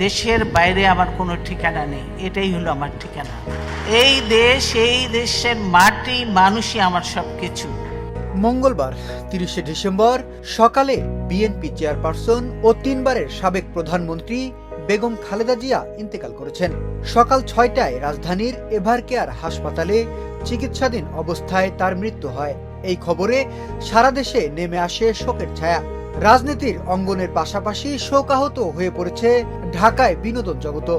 দেশের বাইরে আমার কোনো ঠিকানা নেই, এটাই হলো আমার ঠিকানা। এই দেশ, এই দেশের মাটি, মানুষই আমার সবকিছু। মঙ্গলবার 30শে ডিসেম্বর সকালে বিএনপি চেয়ারপারসন ও 3বারের সাবেক প্রধানমন্ত্রী বেগম খালেদা জিয়া ইন্তেকাল করেছেন। সকাল 6টায় রাজধানীর এভারকেয়ার হাসপাতালে চিকিৎসাধীন অবস্থায় তার মৃত্যু হয়। এই খবরে সারা দেশে নেমে আসে শোকের ছায়া। রাজনীতির অঙ্গনের পাশাপাশি শোকাহত হয়ে পড়েছে ঢাকায় বিনোদন জগত।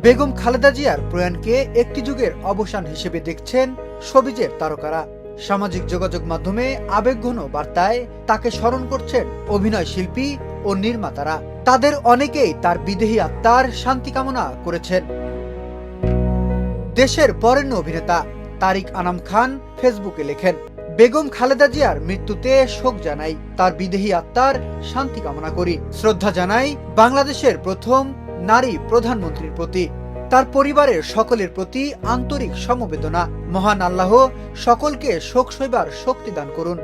বেগম খালেদা জিয়ার প্রয়াণকে একটি যুগের অবসান হিসেবে দেখছেন শোবিজের তারকারা। সামাজিক যোগাযোগ মাধ্যমে আবেগঘন বার্তায় তাকে স্মরণ করছেন অভিনয় শিল্পী ও নির্মাতারা। তাদের অনেকেই তার বিদেহী আত্মার শান্তি কামনা করেছেন। দেশের বরেণ্য অভিনেতা তারিক আনাম খান ফেসবুকে লেখেন, বেগম খালেদা জিয়ার মৃত্যুতে শোক জানাই, তার বিদেহী আত্মার শান্তি কামনা করি। শ্রদ্ধা জানাই বাংলাদেশের প্রথম নারী প্রধানমন্ত্রীর প্রতি, তার পরিবারের সকলের প্রতি আন্তরিক সমবেদনা। মহান আল্লাহ সকলকে শোক সইবার শক্তি দান করুন।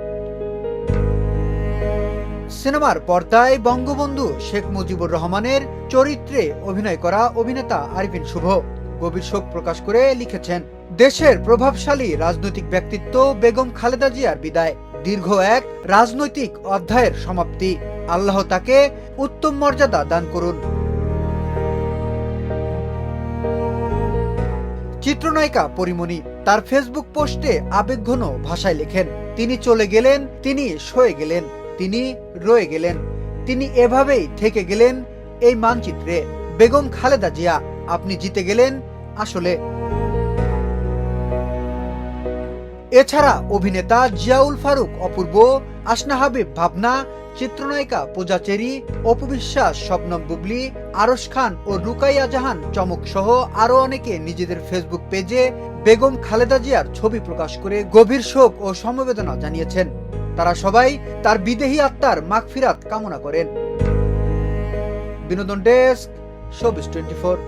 সিনেমার পর্দায় বঙ্গবন্ধু শেখ মুজিবুর রহমানের চরিত্রে অভিনয় করা অভিনেতা আরিফিন শুভ গভীর শোক প্রকাশ করে লিখেছেন, দেশের প্রভাবশালী রাজনৈতিক ব্যক্তিত্ব বেগম খালেদা জিয়ার বিদায়, দীর্ঘ এক রাজনৈতিক অধ্যায়ের সমাপ্তি। আল্লাহ তাকে উত্তম মর্যাদা দান করুন। চিত্রনায়িকা পরিমণি তার ফেসবুক পোস্টে আবেগঘন ভাষায় লেখেন, তিনি চলে গেলেন, তিনি সয়ে গেলেন, তিনি রয়ে গেলেন, তিনি এভাবেই থেকে গেলেন এই মানচিত্রে। বেগম খালেদা জিয়া, আপনি জিতে গেলেন আসলে। এছাড়া অভিনেতা জিয়াউল ফারুক অপূর্ব, আসনা হাবিব ভাবনা, চিত্রনায়িকা পূজা চেরি, অপু বিশ্বাস, শবনম বুবলি, আরশ খান ও রুকাইয়া জাহান চমক সহ আরো অনেকে নিজেদের ফেসবুক পেজে বেগম খালেদা জিয়ার ছবি প্রকাশ করে গভীর শোক ও সমবেদনা জানিয়েছেন। তারা সবাই তার বিদেহী আত্মার মাগফিরাত কামনা করেন। বিনোদন ডেস্ক, শোবিজ 24।